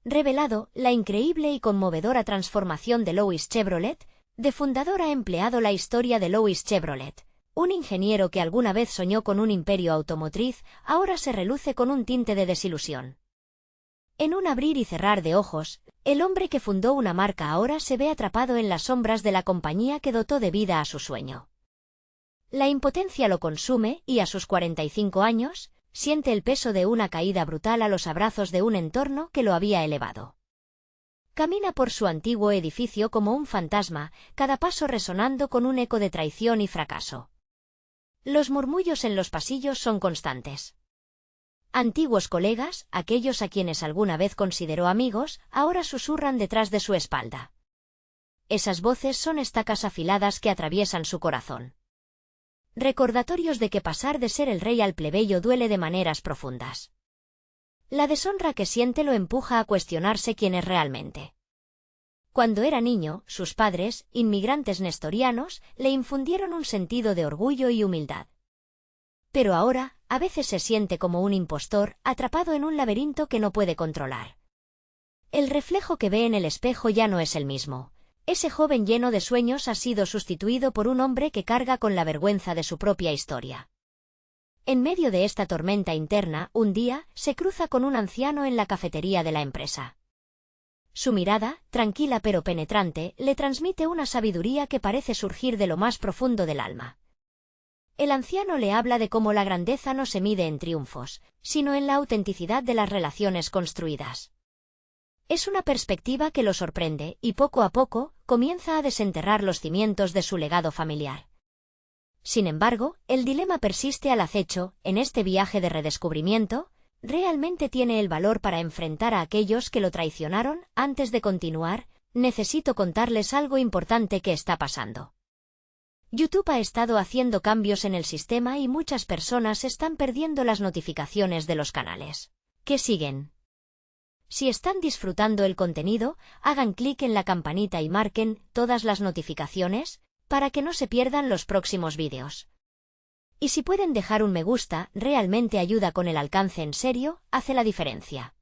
revelado la increíble y conmovedora transformación de Louis Chevrolet, de fundador ha empleado la historia de Louis Chevrolet. Un ingeniero que alguna vez soñó con un imperio automotriz, ahora se reluce con un tinte de desilusión. En un abrir y cerrar de ojos, el hombre que fundó una marca ahora se ve atrapado en las sombras de la compañía que dotó de vida a su sueño. La impotencia lo consume y a sus 45 años, siente el peso de una caída brutal a los abrazos de un entorno que lo había elevado. Camina por su antiguo edificio como un fantasma, cada paso resonando con un eco de traición y fracaso. Los murmullos en los pasillos son constantes. Antiguos colegas, aquellos a quienes alguna vez consideró amigos, ahora susurran detrás de su espalda. Esas voces son estacas afiladas que atraviesan su corazón. Recordatorios de que pasar de ser el rey al plebeyo duele de maneras profundas. La deshonra que siente lo empuja a cuestionarse quién es realmente. Cuando era niño, sus padres, inmigrantes nestorianos, le infundieron un sentido de orgullo y humildad. Pero ahora, a veces se siente como un impostor, atrapado en un laberinto que no puede controlar. El reflejo que ve en el espejo ya no es el mismo. Ese joven lleno de sueños ha sido sustituido por un hombre que carga con la vergüenza de su propia historia. En medio de esta tormenta interna, un día, se cruza con un anciano en la cafetería de la empresa. Su mirada, tranquila pero penetrante, le transmite una sabiduría que parece surgir de lo más profundo del alma. El anciano le habla de cómo la grandeza no se mide en triunfos, sino en la autenticidad de las relaciones construidas. Es una perspectiva que lo sorprende y poco a poco comienza a desenterrar los cimientos de su legado familiar. Sin embargo, el dilema persiste al acecho. En este viaje de redescubrimiento, ¿realmente tiene el valor para enfrentar a aquellos que lo traicionaron? Antes de continuar, necesito contarles algo importante que está pasando. YouTube ha estado haciendo cambios en el sistema y muchas personas están perdiendo las notificaciones de los canales que siguen. Si están disfrutando el contenido, hagan clic en la campanita y marquen todas las notificaciones para que no se pierdan los próximos vídeos. Y si pueden dejar un me gusta, realmente ayuda con el alcance, en serio, hace la diferencia.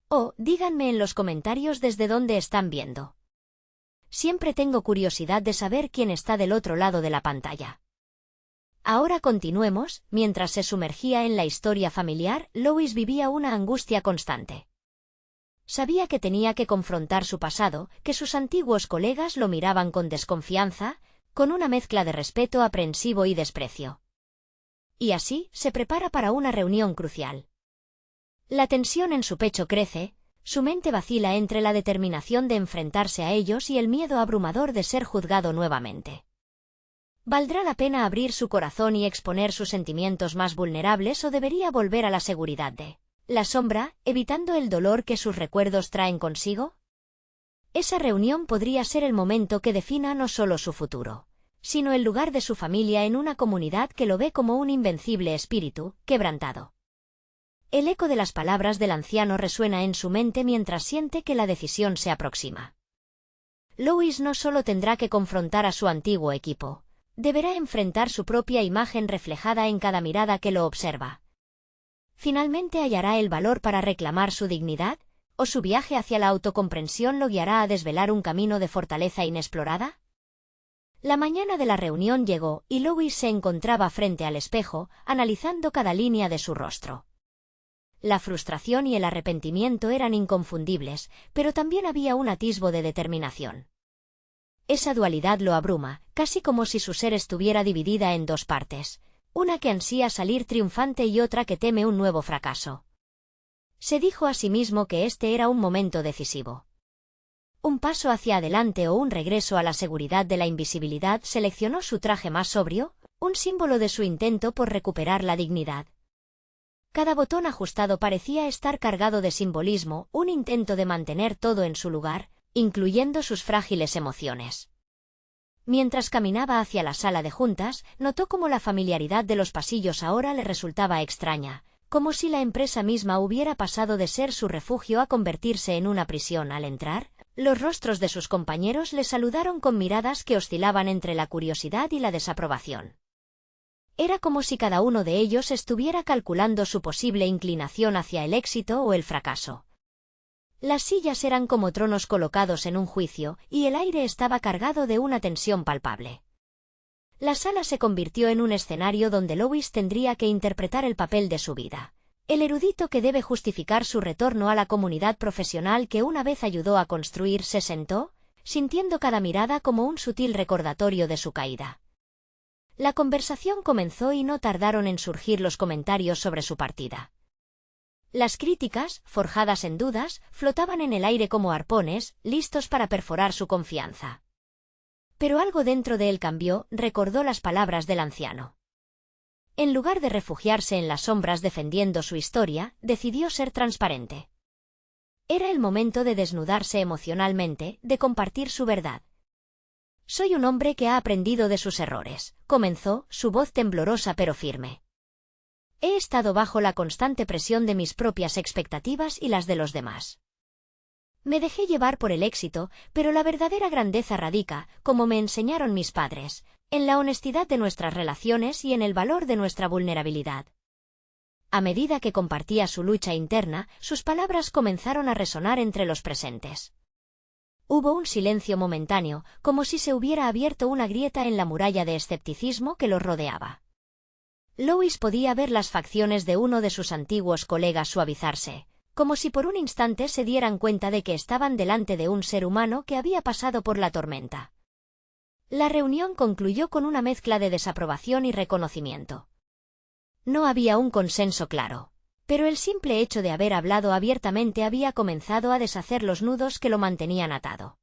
O díganme en los comentarios desde dónde están viendo. Siempre tengo curiosidad de saber quién está del otro lado de la pantalla. Ahora continuemos. Mientras se sumergía en la historia familiar, Louis vivía una angustia constante. Sabía que tenía que confrontar su pasado, que sus antiguos colegas lo miraban con desconfianza, con una mezcla de respeto aprensivo y desprecio. Y así, se prepara para una reunión crucial. La tensión en su pecho crece, su mente vacila entre la determinación de enfrentarse a ellos y el miedo abrumador de ser juzgado nuevamente. ¿Valdrá la pena abrir su corazón y exponer sus sentimientos más vulnerables o debería volver a la seguridad de la sombra, evitando el dolor que sus recuerdos traen consigo? Esa reunión podría ser el momento que defina no solo su futuro, sino el lugar de su familia en una comunidad que lo ve como un invencible espíritu quebrantado. El eco de las palabras del anciano resuena en su mente mientras siente que la decisión se aproxima. Louis no solo tendrá que confrontar a su antiguo equipo, deberá enfrentar su propia imagen reflejada en cada mirada que lo observa. ¿Finalmente hallará el valor para reclamar su dignidad, o su viaje hacia la autocomprensión lo guiará a desvelar un camino de fortaleza inexplorada? La mañana de la reunión llegó y Louis se encontraba frente al espejo, analizando cada línea de su rostro. La frustración y el arrepentimiento eran inconfundibles, pero también había un atisbo de determinación. Esa dualidad lo abruma, casi como si su ser estuviera dividida en dos partes, una que ansía salir triunfante y otra que teme un nuevo fracaso. Se dijo a sí mismo que este era un momento decisivo. Un paso hacia adelante o un regreso a la seguridad de la invisibilidad. Seleccionó su traje más sobrio, un símbolo de su intento por recuperar la dignidad. Cada botón ajustado parecía estar cargado de simbolismo, un intento de mantener todo en su lugar, incluyendo sus frágiles emociones. Mientras caminaba hacia la sala de juntas, notó cómo la familiaridad de los pasillos ahora le resultaba extraña, como si la empresa misma hubiera pasado de ser su refugio a convertirse en una prisión. Al entrar, los rostros de sus compañeros le saludaron con miradas que oscilaban entre la curiosidad y la desaprobación. Era como si cada uno de ellos estuviera calculando su posible inclinación hacia el éxito o el fracaso. Las sillas eran como tronos colocados en un juicio, y el aire estaba cargado de una tensión palpable. La sala se convirtió en un escenario donde Lois tendría que interpretar el papel de su vida. El erudito que debe justificar su retorno a la comunidad profesional que una vez ayudó a construir se sentó, sintiendo cada mirada como un sutil recordatorio de su caída. La conversación comenzó y no tardaron en surgir los comentarios sobre su partida. Las críticas, forjadas en dudas, flotaban en el aire como arpones, listos para perforar su confianza. Pero algo dentro de él cambió, recordó las palabras del anciano. En lugar de refugiarse en las sombras defendiendo su historia, decidió ser transparente. Era el momento de desnudarse emocionalmente, de compartir su verdad. Soy un hombre que ha aprendido de sus errores, comenzó, su voz temblorosa pero firme. He estado bajo la constante presión de mis propias expectativas y las de los demás. Me dejé llevar por el éxito, pero la verdadera grandeza radica, como me enseñaron mis padres, en la honestidad de nuestras relaciones y en el valor de nuestra vulnerabilidad. A medida que compartía su lucha interna, sus palabras comenzaron a resonar entre los presentes. Hubo un silencio momentáneo, como si se hubiera abierto una grieta en la muralla de escepticismo que los rodeaba. Lois podía ver las facciones de uno de sus antiguos colegas suavizarse, como si por un instante se dieran cuenta de que estaban delante de un ser humano que había pasado por la tormenta. La reunión concluyó con una mezcla de desaprobación y reconocimiento. No había un consenso claro, pero el simple hecho de haber hablado abiertamente había comenzado a deshacer los nudos que lo mantenían atado.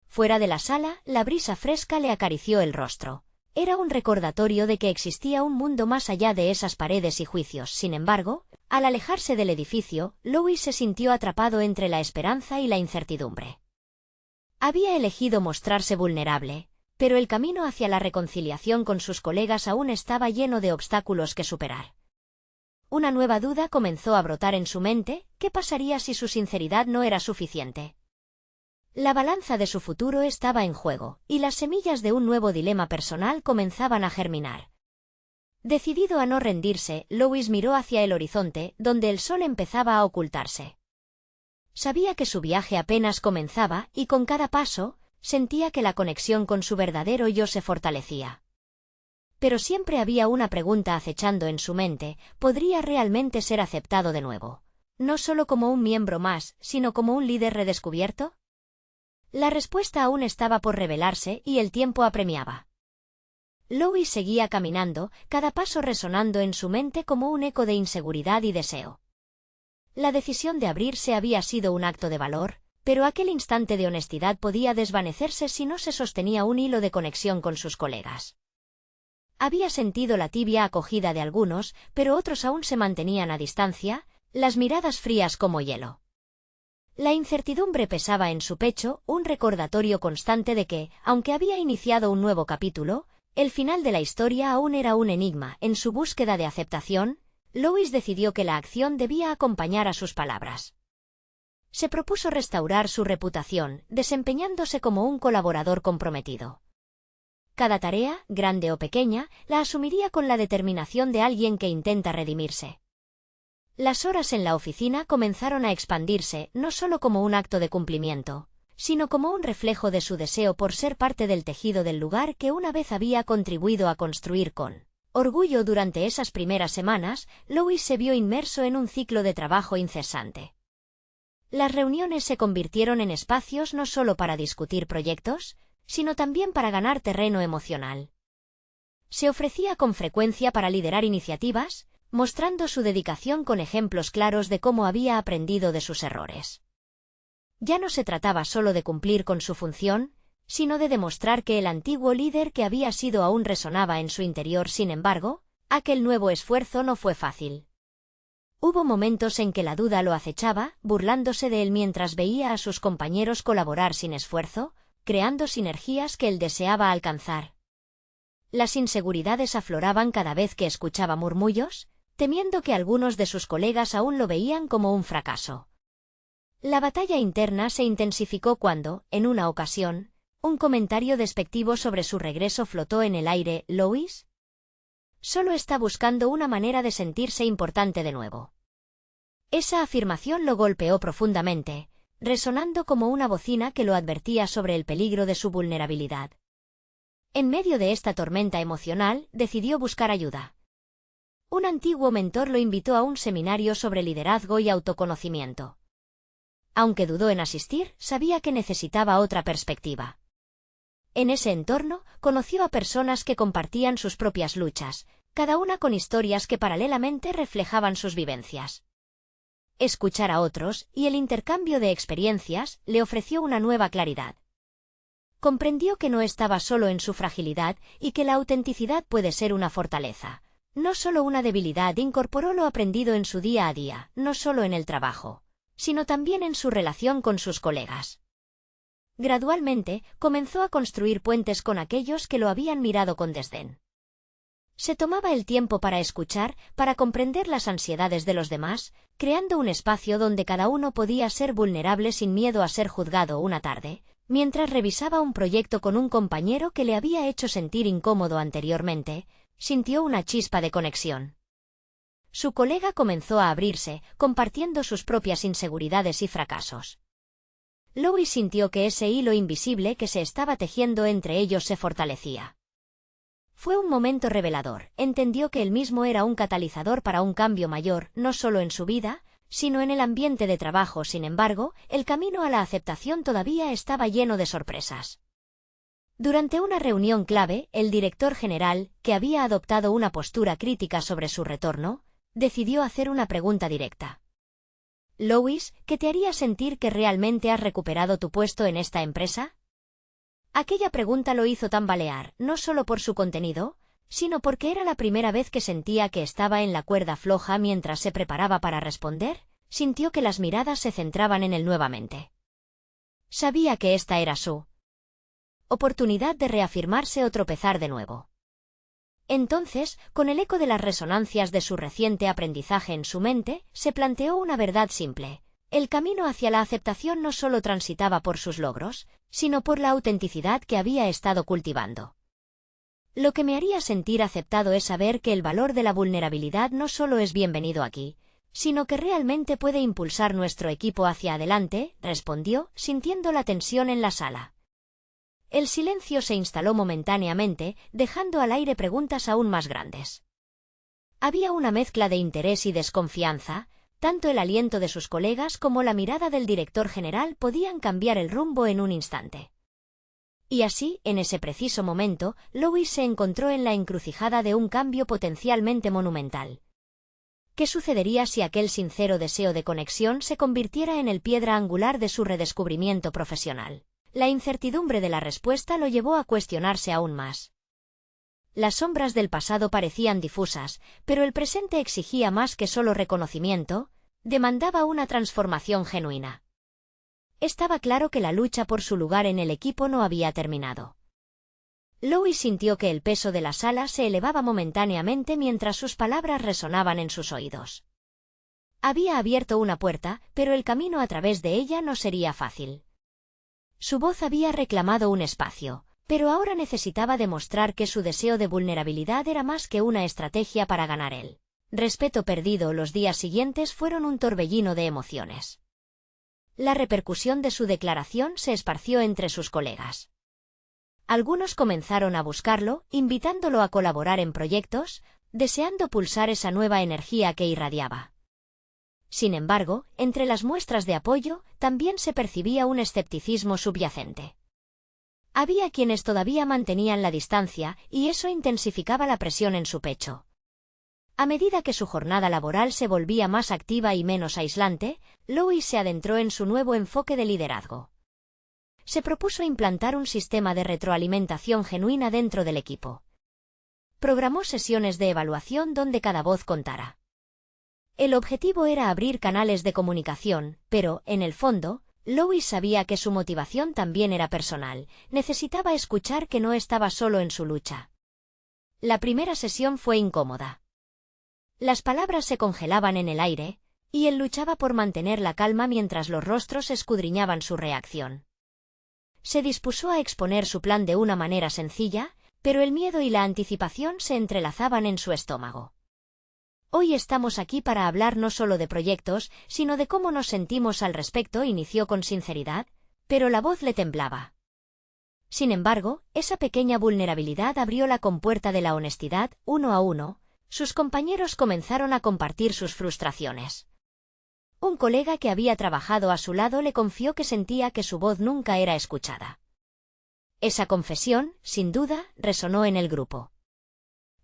Fuera de la sala, la brisa fresca le acarició el rostro. Era un recordatorio de que existía un mundo más allá de esas paredes y juicios. Sin embargo, al alejarse del edificio, Lois se sintió atrapado entre la esperanza y la incertidumbre. Había elegido mostrarse vulnerable, pero el camino hacia la reconciliación con sus colegas aún estaba lleno de obstáculos que superar. Una nueva duda comenzó a brotar en su mente: ¿qué pasaría si su sinceridad no era suficiente? La balanza de su futuro estaba en juego, y las semillas de un nuevo dilema personal comenzaban a germinar. Decidido a no rendirse, Lois miró hacia el horizonte, donde el sol empezaba a ocultarse. Sabía que su viaje apenas comenzaba, y con cada paso, sentía que la conexión con su verdadero yo se fortalecía. Pero siempre había una pregunta acechando en su mente: ¿podría realmente ser aceptado de nuevo? No solo como un miembro más, sino como un líder redescubierto. La respuesta aún estaba por revelarse y el tiempo apremiaba. Lois seguía caminando, cada paso resonando en su mente como un eco de inseguridad y deseo. La decisión de abrirse había sido un acto de valor, pero aquel instante de honestidad podía desvanecerse si no se sostenía un hilo de conexión con sus colegas. Había sentido la tibia acogida de algunos, pero otros aún se mantenían a distancia, las miradas frías como hielo. La incertidumbre pesaba en su pecho, un recordatorio constante de que, aunque había iniciado un nuevo capítulo, el final de la historia aún era un enigma. En su búsqueda de aceptación, Lois decidió que la acción debía acompañar a sus palabras. Se propuso restaurar su reputación, desempeñándose como un colaborador comprometido. Cada tarea, grande o pequeña, la asumiría con la determinación de alguien que intenta redimirse. Las horas en la oficina comenzaron a expandirse, no solo como un acto de cumplimiento, sino como un reflejo de su deseo por ser parte del tejido del lugar que una vez había contribuido a construir con orgullo. Durante esas primeras semanas, Lois se vio inmerso en un ciclo de trabajo incesante. Las reuniones se convirtieron en espacios no solo para discutir proyectos, sino también para ganar terreno emocional. Se ofrecía con frecuencia para liderar iniciativas, mostrando su dedicación con ejemplos claros de cómo había aprendido de sus errores. Ya no se trataba solo de cumplir con su función, sino de demostrar que el antiguo líder que había sido aún resonaba en su interior. Sin embargo, aquel nuevo esfuerzo no fue fácil. Hubo momentos en que la duda lo acechaba, burlándose de él mientras veía a sus compañeros colaborar sin esfuerzo, creando sinergias que él deseaba alcanzar. Las inseguridades afloraban cada vez que escuchaba murmullos, temiendo que algunos de sus colegas aún lo veían como un fracaso. La batalla interna se intensificó cuando, en una ocasión, un comentario despectivo sobre su regreso flotó en el aire. ¿Lois? Solo está buscando una manera de sentirse importante de nuevo. Esa afirmación lo golpeó profundamente, resonando como una bocina que lo advertía sobre el peligro de su vulnerabilidad. En medio de esta tormenta emocional, decidió buscar ayuda. Un antiguo mentor lo invitó a un seminario sobre liderazgo y autoconocimiento. Aunque dudó en asistir, sabía que necesitaba otra perspectiva. En ese entorno, conoció a personas que compartían sus propias luchas, cada una con historias que paralelamente reflejaban sus vivencias. Escuchar a otros y el intercambio de experiencias le ofreció una nueva claridad. Comprendió que no estaba solo en su fragilidad y que la autenticidad puede ser una fortaleza, no solo una debilidad. Incorporó lo aprendido en su día a día, no solo en el trabajo, sino también en su relación con sus colegas. Gradualmente, comenzó a construir puentes con aquellos que lo habían mirado con desdén. Se tomaba el tiempo para escuchar, para comprender las ansiedades de los demás, creando un espacio donde cada uno podía ser vulnerable sin miedo a ser juzgado. Una tarde, mientras revisaba un proyecto con un compañero que le había hecho sentir incómodo anteriormente, sintió una chispa de conexión. Su colega comenzó a abrirse, compartiendo sus propias inseguridades y fracasos. Louis sintió que ese hilo invisible que se estaba tejiendo entre ellos se fortalecía. Fue un momento revelador. Entendió que él mismo era un catalizador para un cambio mayor, no solo en su vida, sino en el ambiente de trabajo. Sin embargo, el camino a la aceptación todavía estaba lleno de sorpresas. Durante una reunión clave, el director general, que había adoptado una postura crítica sobre su retorno, decidió hacer una pregunta directa. Louis, ¿qué te haría sentir que realmente has recuperado tu puesto en esta empresa? Aquella pregunta lo hizo tambalear, no solo por su contenido, sino porque era la primera vez que sentía que estaba en la cuerda floja. Mientras se preparaba para responder, sintió que las miradas se centraban en él nuevamente. Sabía que esta era su oportunidad de reafirmarse o tropezar de nuevo. Entonces, con el eco de las resonancias de su reciente aprendizaje en su mente, se planteó una verdad simple. El camino hacia la aceptación no solo transitaba por sus logros, sino por la autenticidad que había estado cultivando. Lo que me haría sentir aceptado es saber que el valor de la vulnerabilidad no solo es bienvenido aquí, sino que realmente puede impulsar nuestro equipo hacia adelante, respondió, sintiendo la tensión en la sala. El silencio se instaló momentáneamente, dejando al aire preguntas aún más grandes. Había una mezcla de interés y desconfianza. Tanto el aliento de sus colegas como la mirada del director general podían cambiar el rumbo en un instante. Y así, en ese preciso momento, Louis se encontró en la encrucijada de un cambio potencialmente monumental. ¿Qué sucedería si aquel sincero deseo de conexión se convirtiera en el piedra angular de su redescubrimiento profesional? La incertidumbre de la respuesta lo llevó a cuestionarse aún más. Las sombras del pasado parecían difusas, pero el presente exigía más que solo reconocimiento, demandaba una transformación genuina. Estaba claro que la lucha por su lugar en el equipo no había terminado. Louis sintió que el peso de la sala se elevaba momentáneamente mientras sus palabras resonaban en sus oídos. Había abierto una puerta, pero el camino a través de ella no sería fácil. Su voz había reclamado un espacio, pero ahora necesitaba demostrar que su deseo de vulnerabilidad era más que una estrategia para ganar el respeto perdido. Los días siguientes fueron un torbellino de emociones. La repercusión de su declaración se esparció entre sus colegas. Algunos comenzaron a buscarlo, invitándolo a colaborar en proyectos, deseando pulsar esa nueva energía que irradiaba. Sin embargo, entre las muestras de apoyo, también se percibía un escepticismo subyacente. Había quienes todavía mantenían la distancia, y eso intensificaba la presión en su pecho. A medida que su jornada laboral se volvía más activa y menos aislante, Louis se adentró en su nuevo enfoque de liderazgo. Se propuso implantar un sistema de retroalimentación genuina dentro del equipo. Programó sesiones de evaluación donde cada voz contara. El objetivo era abrir canales de comunicación, pero, en el fondo, Louis sabía que su motivación también era personal. Necesitaba escuchar que no estaba solo en su lucha. La primera sesión fue incómoda. Las palabras se congelaban en el aire, y él luchaba por mantener la calma mientras los rostros escudriñaban su reacción. Se dispuso a exponer su plan de una manera sencilla, pero el miedo y la anticipación se entrelazaban en su estómago. Hoy estamos aquí para hablar no solo de proyectos, sino de cómo nos sentimos al respecto, inició con sinceridad, pero la voz le temblaba. Sin embargo, esa pequeña vulnerabilidad abrió la compuerta de la honestidad. Uno a uno, sus compañeros comenzaron a compartir sus frustraciones. Un colega que había trabajado a su lado le confió que sentía que su voz nunca era escuchada. Esa confesión, sin duda, resonó en el grupo.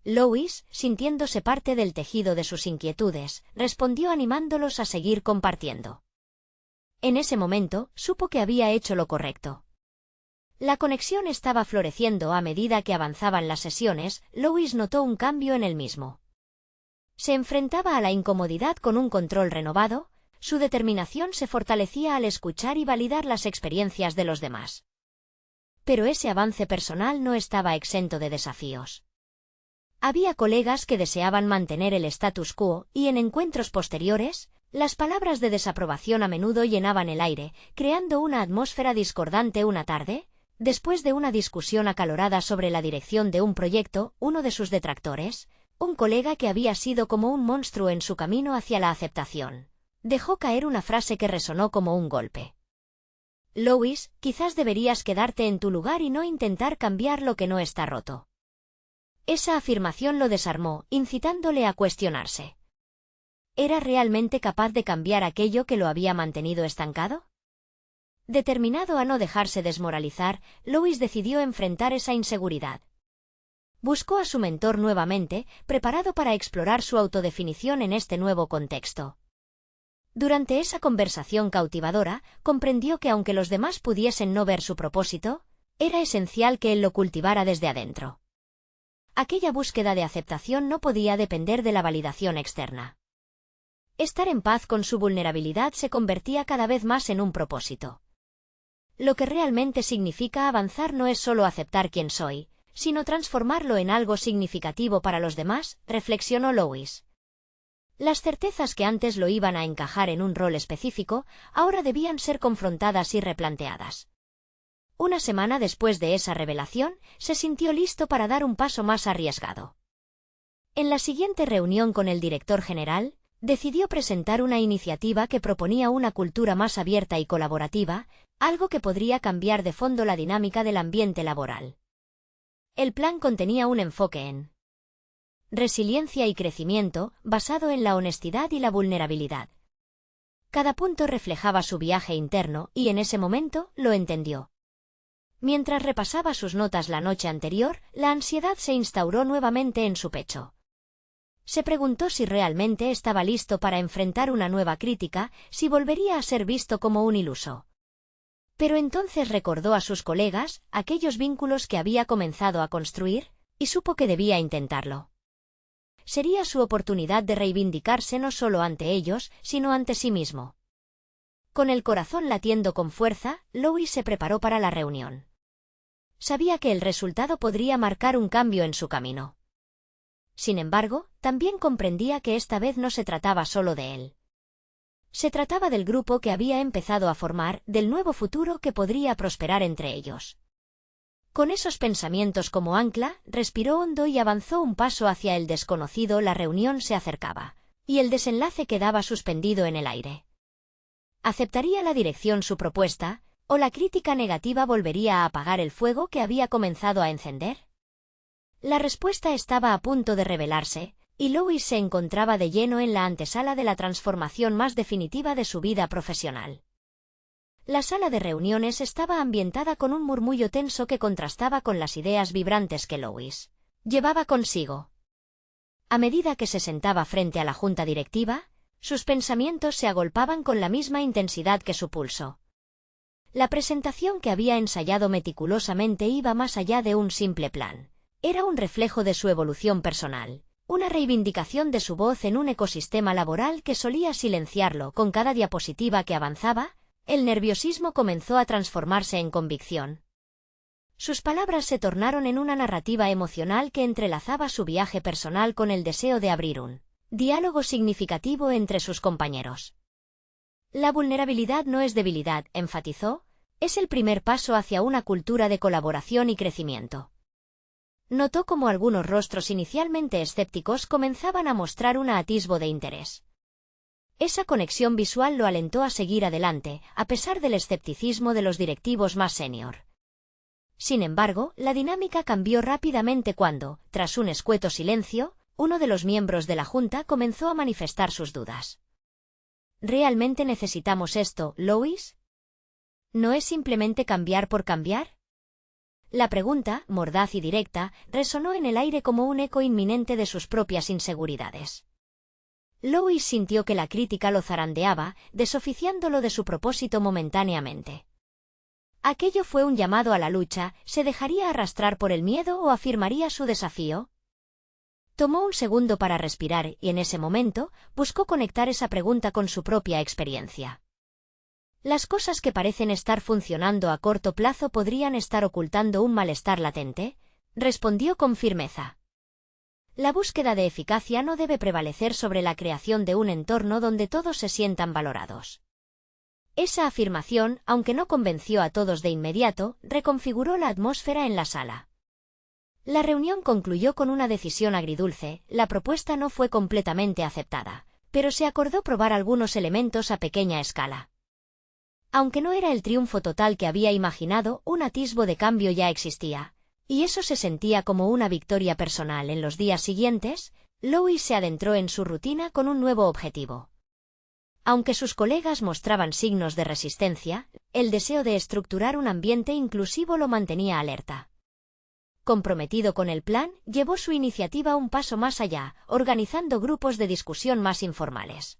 Lois, sintiéndose parte del tejido de sus inquietudes, respondió animándolos a seguir compartiendo. En ese momento, supo que había hecho lo correcto. La conexión estaba floreciendo a medida que avanzaban las sesiones. Lois notó un cambio en él mismo. Se enfrentaba a la incomodidad con un control renovado, su determinación se fortalecía al escuchar y validar las experiencias de los demás. Pero ese avance personal no estaba exento de desafíos. Había colegas que deseaban mantener el status quo, y en encuentros posteriores, las palabras de desaprobación a menudo llenaban el aire, creando una atmósfera discordante. Una tarde, después de una discusión acalorada sobre la dirección de un proyecto, uno de sus detractores, un colega que había sido como un monstruo en su camino hacia la aceptación, dejó caer una frase que resonó como un golpe. Lois, quizás deberías quedarte en tu lugar y no intentar cambiar lo que no está roto. Esa afirmación lo desarmó, incitándole a cuestionarse. ¿Era realmente capaz de cambiar aquello que lo había mantenido estancado? Determinado a no dejarse desmoralizar, Lois decidió enfrentar esa inseguridad. Buscó a su mentor nuevamente, preparado para explorar su autodefinición en este nuevo contexto. Durante esa conversación cautivadora, comprendió que aunque los demás pudiesen no ver su propósito, era esencial que él lo cultivara desde adentro. Aquella búsqueda de aceptación no podía depender de la validación externa. Estar en paz con su vulnerabilidad se convertía cada vez más en un propósito. Lo que realmente significa avanzar no es solo aceptar quién soy, sino transformarlo en algo significativo para los demás, reflexionó Lois. Las certezas que antes lo iban a encajar en un rol específico, ahora debían ser confrontadas y replanteadas. Una semana después de esa revelación, se sintió listo para dar un paso más arriesgado. En la siguiente reunión con el director general, decidió presentar una iniciativa que proponía una cultura más abierta y colaborativa, algo que podría cambiar de fondo la dinámica del ambiente laboral. El plan contenía un enfoque en resiliencia y crecimiento, basado en la honestidad y la vulnerabilidad. Cada punto reflejaba su viaje interno, y en ese momento, lo entendió. Mientras repasaba sus notas la noche anterior, la ansiedad se instauró nuevamente en su pecho. Se preguntó si realmente estaba listo para enfrentar una nueva crítica, si volvería a ser visto como un iluso. Pero entonces recordó a sus colegas, aquellos vínculos que había comenzado a construir, y supo que debía intentarlo. Sería su oportunidad de reivindicarse no solo ante ellos, sino ante sí mismo. Con el corazón latiendo con fuerza, Lois se preparó para la reunión. Sabía que el resultado podría marcar un cambio en su camino. Sin embargo, también comprendía que esta vez no se trataba solo de él. Se trataba del grupo que había empezado a formar, del nuevo futuro que podría prosperar entre ellos. Con esos pensamientos como ancla, respiró hondo y avanzó un paso hacia el desconocido. La reunión se acercaba, y el desenlace quedaba suspendido en el aire. ¿Aceptaría la dirección su propuesta, o la crítica negativa volvería a apagar el fuego que había comenzado a encender? La respuesta estaba a punto de revelarse, y Lois se encontraba de lleno en la antesala de la transformación más definitiva de su vida profesional. La sala de reuniones estaba ambientada con un murmullo tenso que contrastaba con las ideas vibrantes que Lois llevaba consigo. A medida que se sentaba frente a la junta directiva, sus pensamientos se agolpaban con la misma intensidad que su pulso. La presentación que había ensayado meticulosamente iba más allá de un simple plan. Era un reflejo de su evolución personal, una reivindicación de su voz en un ecosistema laboral que solía silenciarlo. Con cada diapositiva que avanzaba, el nerviosismo comenzó a transformarse en convicción. Sus palabras se tornaron en una narrativa emocional que entrelazaba su viaje personal con el deseo de abrir un diálogo significativo entre sus compañeros. La vulnerabilidad no es debilidad, enfatizó, es el primer paso hacia una cultura de colaboración y crecimiento. Notó cómo algunos rostros inicialmente escépticos comenzaban a mostrar un atisbo de interés. Esa conexión visual lo alentó a seguir adelante, a pesar del escepticismo de los directivos más senior. Sin embargo, la dinámica cambió rápidamente cuando, tras un escueto silencio, uno de los miembros de la junta comenzó a manifestar sus dudas. ¿Realmente necesitamos esto, Lois? ¿No es simplemente cambiar por cambiar? La pregunta, mordaz y directa, resonó en el aire como un eco inminente de sus propias inseguridades. Lois sintió que la crítica lo zarandeaba, desoficiándolo de su propósito momentáneamente. ¿Aquello fue un llamado a la lucha? ¿Se dejaría arrastrar por el miedo o afirmaría su desafío? Tomó un segundo para respirar y en ese momento buscó conectar esa pregunta con su propia experiencia. ¿Las cosas que parecen estar funcionando a corto plazo podrían estar ocultando un malestar latente? Respondió con firmeza. La búsqueda de eficacia no debe prevalecer sobre la creación de un entorno donde todos se sientan valorados. Esa afirmación, aunque no convenció a todos de inmediato, reconfiguró la atmósfera en la sala. La reunión concluyó con una decisión agridulce. La propuesta no fue completamente aceptada, pero se acordó probar algunos elementos a pequeña escala. Aunque no era el triunfo total que había imaginado, un atisbo de cambio ya existía. Y eso se sentía como una victoria personal. En los días siguientes, Lois se adentró en su rutina con un nuevo objetivo. Aunque sus colegas mostraban signos de resistencia, el deseo de estructurar un ambiente inclusivo lo mantenía alerta. Comprometido con el plan, llevó su iniciativa un paso más allá, organizando grupos de discusión más informales.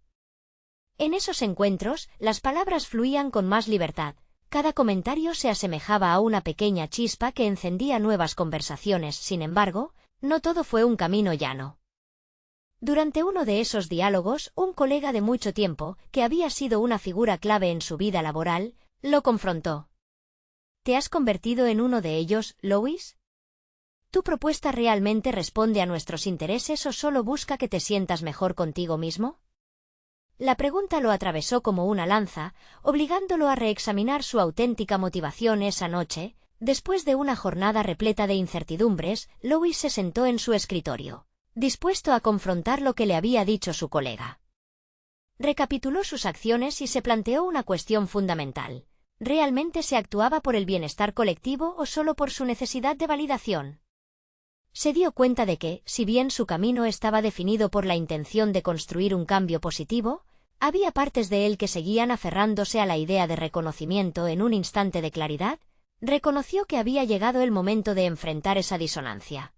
En esos encuentros, las palabras fluían con más libertad. Cada comentario se asemejaba a una pequeña chispa que encendía nuevas conversaciones. Sin embargo, no todo fue un camino llano. Durante uno de esos diálogos, un colega de mucho tiempo, que había sido una figura clave en su vida laboral, lo confrontó. ¿Te has convertido en uno de ellos, Lois? ¿Tu propuesta realmente responde a nuestros intereses o solo busca que te sientas mejor contigo mismo? La pregunta lo atravesó como una lanza, obligándolo a reexaminar su auténtica motivación esa noche. Después de una jornada repleta de incertidumbres, Lois se sentó en su escritorio, dispuesto a confrontar lo que le había dicho su colega. Recapituló sus acciones y se planteó una cuestión fundamental. ¿Realmente se actuaba por el bienestar colectivo o solo por su necesidad de validación? Se dio cuenta de que, si bien su camino estaba definido por la intención de construir un cambio positivo, había partes de él que seguían aferrándose a la idea de reconocimiento. En un instante de claridad, reconoció que había llegado el momento de enfrentar esa disonancia.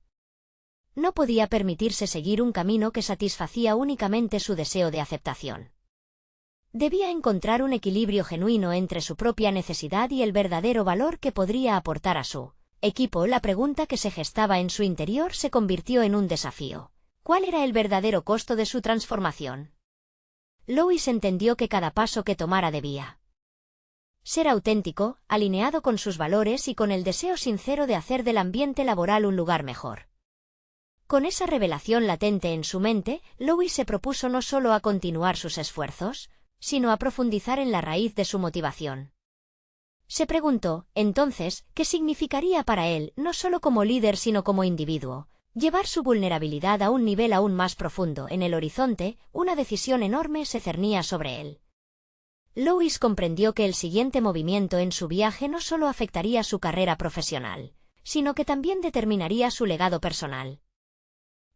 No podía permitirse seguir un camino que satisfacía únicamente su deseo de aceptación. Debía encontrar un equilibrio genuino entre su propia necesidad y el verdadero valor que podría aportar a su equipo. La pregunta que se gestaba en su interior se convirtió en un desafío. ¿Cuál era el verdadero costo de su transformación? Lois entendió que cada paso que tomara debía ser auténtico, alineado con sus valores y con el deseo sincero de hacer del ambiente laboral un lugar mejor. Con esa revelación latente en su mente, Lois se propuso no solo a continuar sus esfuerzos, sino a profundizar en la raíz de su motivación. Se preguntó, entonces, qué significaría para él, no solo como líder sino como individuo, llevar su vulnerabilidad a un nivel aún más profundo. En el horizonte, una decisión enorme se cernía sobre él. Lois comprendió que el siguiente movimiento en su viaje no solo afectaría su carrera profesional, sino que también determinaría su legado personal.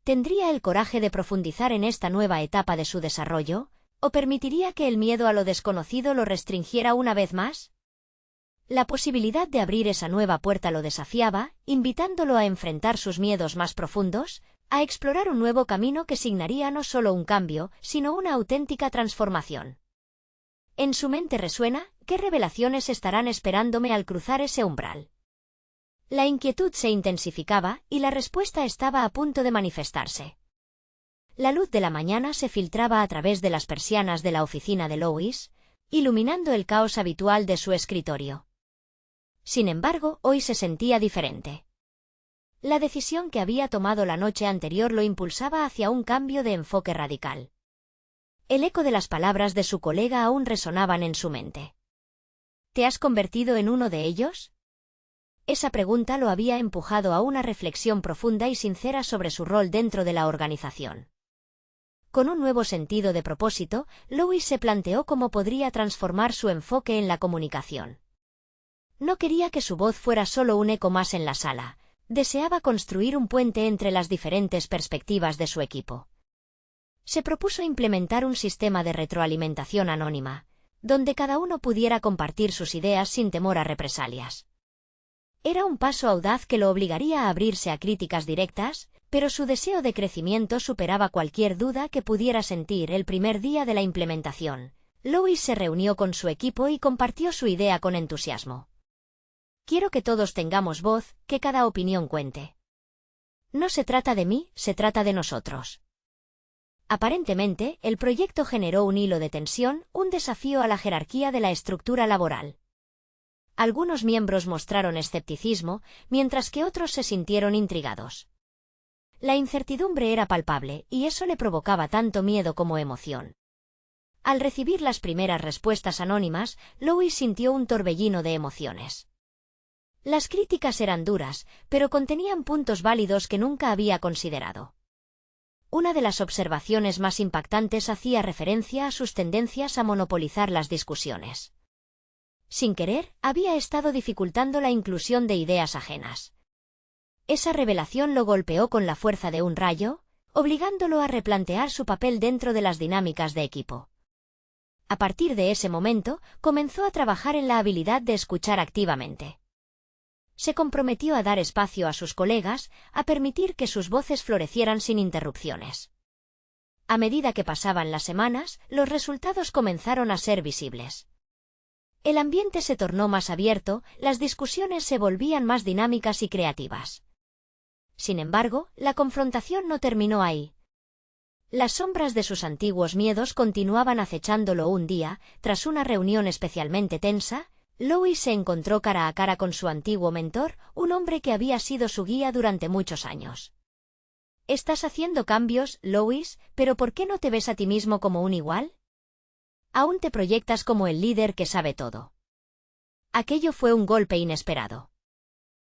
¿Tendría el coraje de profundizar en esta nueva etapa de su desarrollo, o permitiría que el miedo a lo desconocido lo restringiera una vez más? La posibilidad de abrir esa nueva puerta lo desafiaba, invitándolo a enfrentar sus miedos más profundos, a explorar un nuevo camino que signaría no solo un cambio, sino una auténtica transformación. En su mente resuena, ¿qué revelaciones estarán esperándome al cruzar ese umbral? La inquietud se intensificaba, y la respuesta estaba a punto de manifestarse. La luz de la mañana se filtraba a través de las persianas de la oficina de Lois, iluminando el caos habitual de su escritorio. Sin embargo, hoy se sentía diferente. La decisión que había tomado la noche anterior lo impulsaba hacia un cambio de enfoque radical. El eco de las palabras de su colega aún resonaban en su mente. ¿Te has convertido en uno de ellos? Esa pregunta lo había empujado a una reflexión profunda y sincera sobre su rol dentro de la organización. Con un nuevo sentido de propósito, Louis se planteó cómo podría transformar su enfoque en la comunicación. No quería que su voz fuera solo un eco más en la sala, deseaba construir un puente entre las diferentes perspectivas de su equipo. Se propuso implementar un sistema de retroalimentación anónima, donde cada uno pudiera compartir sus ideas sin temor a represalias. Era un paso audaz que lo obligaría a abrirse a críticas directas, pero su deseo de crecimiento superaba cualquier duda que pudiera sentir el primer día de la implementación. Louis se reunió con su equipo y compartió su idea con entusiasmo. Quiero que todos tengamos voz, que cada opinión cuente. No se trata de mí, se trata de nosotros. Aparentemente, el proyecto generó un hilo de tensión, un desafío a la jerarquía de la estructura laboral. Algunos miembros mostraron escepticismo, mientras que otros se sintieron intrigados. La incertidumbre era palpable, y eso le provocaba tanto miedo como emoción. Al recibir las primeras respuestas anónimas, Louis sintió un torbellino de emociones. Las críticas eran duras, pero contenían puntos válidos que nunca había considerado. Una de las observaciones más impactantes hacía referencia a sus tendencias a monopolizar las discusiones. Sin querer, había estado dificultando la inclusión de ideas ajenas. Esa revelación lo golpeó con la fuerza de un rayo, obligándolo a replantear su papel dentro de las dinámicas de equipo. A partir de ese momento, comenzó a trabajar en la habilidad de escuchar activamente. Se comprometió a dar espacio a sus colegas, a permitir que sus voces florecieran sin interrupciones. A medida que pasaban las semanas, los resultados comenzaron a ser visibles. El ambiente se tornó más abierto, las discusiones se volvían más dinámicas y creativas. Sin embargo, la confrontación no terminó ahí. Las sombras de sus antiguos miedos continuaban acechándolo un día, tras una reunión especialmente tensa. Louis se encontró cara a cara con su antiguo mentor, un hombre que había sido su guía durante muchos años. «Estás haciendo cambios, Louis, pero ¿por qué no te ves a ti mismo como un igual? Aún te proyectas como el líder que sabe todo». Aquello fue un golpe inesperado.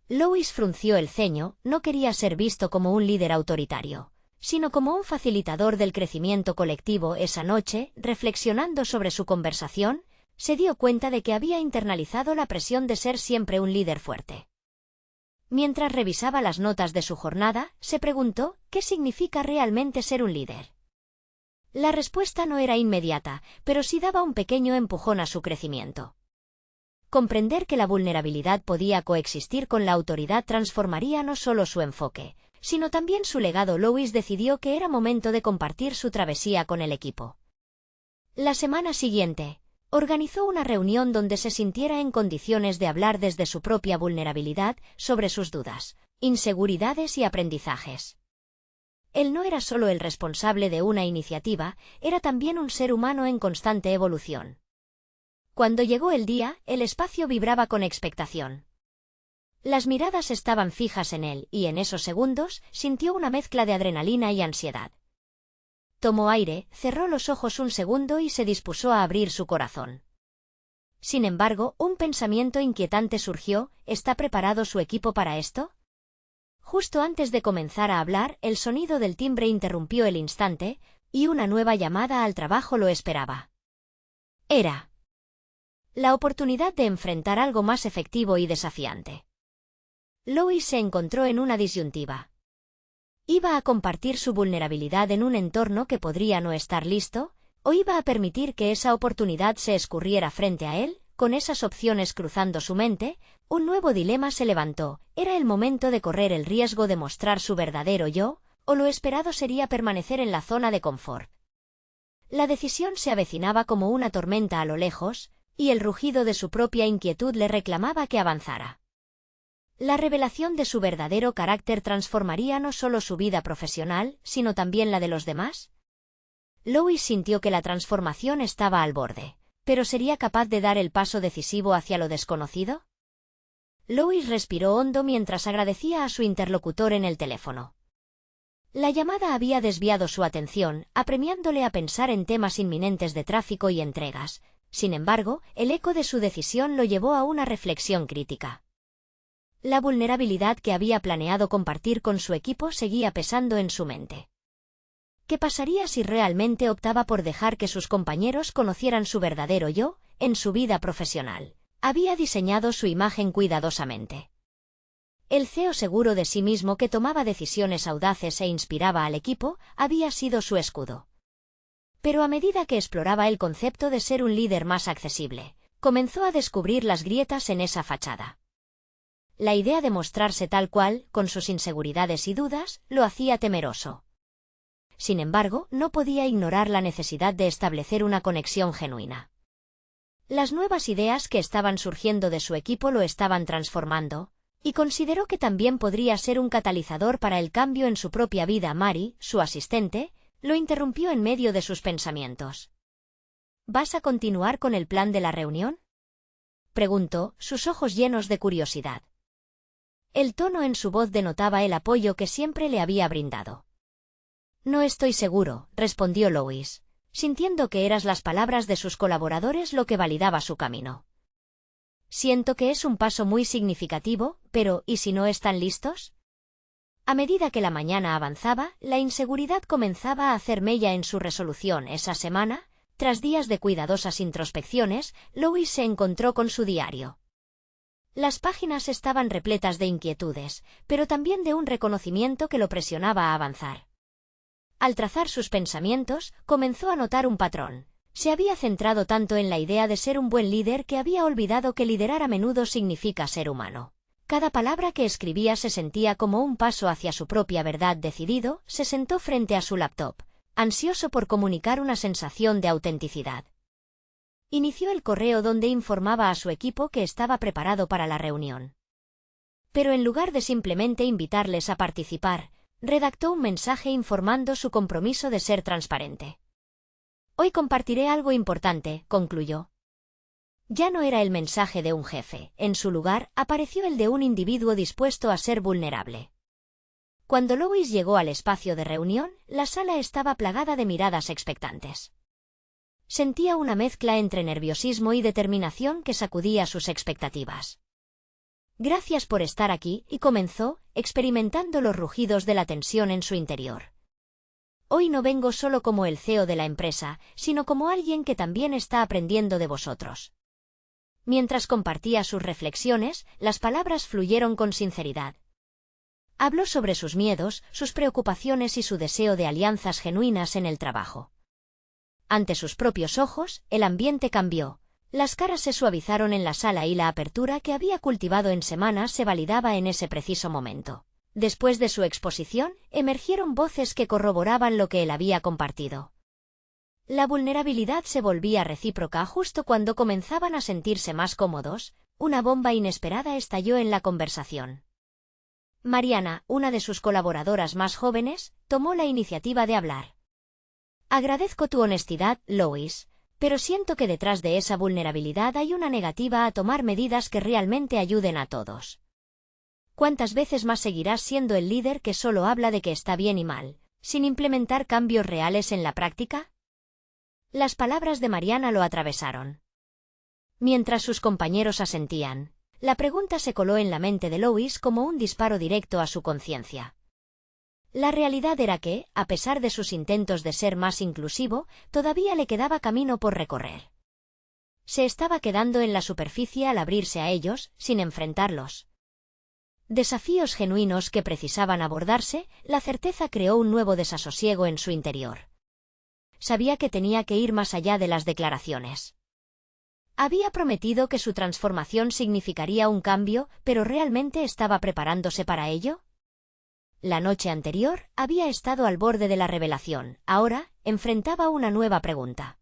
Louis frunció el ceño, no quería ser visto como un líder autoritario, sino como un facilitador del crecimiento colectivo. Esa noche, reflexionando sobre su conversación, se dio cuenta de que había internalizado la presión de ser siempre un líder fuerte. Mientras revisaba las notas de su jornada, se preguntó, ¿qué significa realmente ser un líder? La respuesta no era inmediata, pero sí daba un pequeño empujón a su crecimiento. Comprender que la vulnerabilidad podía coexistir con la autoridad transformaría no solo su enfoque, sino también su legado. Louis decidió que era momento de compartir su travesía con el equipo. La semana siguiente, organizó una reunión donde se sintiera en condiciones de hablar desde su propia vulnerabilidad sobre sus dudas, inseguridades y aprendizajes. Él no era solo el responsable de una iniciativa, era también un ser humano en constante evolución. Cuando llegó el día, el espacio vibraba con expectación. Las miradas estaban fijas en él y en esos segundos sintió una mezcla de adrenalina y ansiedad. Tomó aire, cerró los ojos un segundo y se dispuso a abrir su corazón. Sin embargo, un pensamiento inquietante surgió. ¿Está preparado su equipo para esto? Justo antes de comenzar a hablar, el sonido del timbre interrumpió el instante, y una nueva llamada al trabajo lo esperaba. Era la oportunidad de enfrentar algo más efectivo y desafiante. Louis se encontró en una disyuntiva. ¿Iba a compartir su vulnerabilidad en un entorno que podría no estar listo, o iba a permitir que esa oportunidad se escurriera frente a él? Con esas opciones cruzando su mente, un nuevo dilema se levantó. ¿Era el momento de correr el riesgo de mostrar su verdadero yo, o lo esperado sería permanecer en la zona de confort? La decisión se avecinaba como una tormenta a lo lejos, y el rugido de su propia inquietud le reclamaba que avanzara. La revelación de su verdadero carácter transformaría no solo su vida profesional, sino también la de los demás. Louis sintió que la transformación estaba al borde, pero ¿sería capaz de dar el paso decisivo hacia lo desconocido? Louis respiró hondo mientras agradecía a su interlocutor en el teléfono. La llamada había desviado su atención, apremiándole a pensar en temas inminentes de tráfico y entregas. Sin embargo, el eco de su decisión lo llevó a una reflexión crítica. La vulnerabilidad que había planeado compartir con su equipo seguía pesando en su mente. ¿Qué pasaría si realmente optaba por dejar que sus compañeros conocieran su verdadero yo en su vida profesional? Había diseñado su imagen cuidadosamente. El CEO seguro de sí mismo que tomaba decisiones audaces e inspiraba al equipo había sido su escudo. Pero a medida que exploraba el concepto de ser un líder más accesible, comenzó a descubrir las grietas en esa fachada. La idea de mostrarse tal cual, con sus inseguridades y dudas, lo hacía temeroso. Sin embargo, no podía ignorar la necesidad de establecer una conexión genuina. Las nuevas ideas que estaban surgiendo de su equipo lo estaban transformando, y consideró que también podría ser un catalizador para el cambio en su propia vida. Mary, su asistente, lo interrumpió en medio de sus pensamientos. ¿Vas a continuar con el plan de la reunión?, preguntó, sus ojos llenos de curiosidad. El tono en su voz denotaba el apoyo que siempre le había brindado. No estoy seguro, respondió Lois, sintiendo que eran las palabras de sus colaboradores lo que validaba su camino. Siento que es un paso muy significativo, pero ¿y si no están listos? A medida que la mañana avanzaba, la inseguridad comenzaba a hacer mella en su resolución. Esa semana, tras días de cuidadosas introspecciones, Lois se encontró con su diario. Las páginas estaban repletas de inquietudes, pero también de un reconocimiento que lo presionaba a avanzar. Al trazar sus pensamientos, comenzó a notar un patrón. Se había centrado tanto en la idea de ser un buen líder que había olvidado que liderar a menudo significa ser humano. Cada palabra que escribía se sentía como un paso hacia su propia verdad. Decidido, se sentó frente a su laptop, ansioso por comunicar una sensación de autenticidad. Inició el correo donde informaba a su equipo que estaba preparado para la reunión. Pero en lugar de simplemente invitarles a participar, redactó un mensaje informando su compromiso de ser transparente. Hoy compartiré algo importante, concluyó. Ya no era el mensaje de un jefe, en su lugar apareció el de un individuo dispuesto a ser vulnerable. Cuando Lois llegó al espacio de reunión, la sala estaba plagada de miradas expectantes. Sentía una mezcla entre nerviosismo y determinación que sacudía sus expectativas. Gracias por estar aquí, y comenzó, experimentando los rugidos de la tensión en su interior. Hoy no vengo solo como el CEO de la empresa, sino como alguien que también está aprendiendo de vosotros. Mientras compartía sus reflexiones, las palabras fluyeron con sinceridad. Habló sobre sus miedos, sus preocupaciones y su deseo de alianzas genuinas en el trabajo. Ante sus propios ojos, el ambiente cambió. Las caras se suavizaron en la sala y la apertura que había cultivado en semanas se validaba en ese preciso momento. Después de su exposición, emergieron voces que corroboraban lo que él había compartido. La vulnerabilidad se volvía recíproca justo cuando comenzaban a sentirse más cómodos. Una bomba inesperada estalló en la conversación. Mariana, una de sus colaboradoras más jóvenes, tomó la iniciativa de hablar. Agradezco tu honestidad, Lois, pero siento que detrás de esa vulnerabilidad hay una negativa a tomar medidas que realmente ayuden a todos. ¿Cuántas veces más seguirás siendo el líder que solo habla de que está bien y mal, sin implementar cambios reales en la práctica? Las palabras de Mariana lo atravesaron. Mientras sus compañeros asentían, la pregunta se coló en la mente de Lois como un disparo directo a su conciencia. La realidad era que, a pesar de sus intentos de ser más inclusivo, todavía le quedaba camino por recorrer. Se estaba quedando en la superficie al abrirse a ellos, sin enfrentarlos. Desafíos genuinos que precisaban abordarse. La certeza creó un nuevo desasosiego en su interior. Sabía que tenía que ir más allá de las declaraciones. Había prometido que su transformación significaría un cambio, pero ¿realmente estaba preparándose para ello? La noche anterior, había estado al borde de la revelación. Ahora, enfrentaba una nueva pregunta.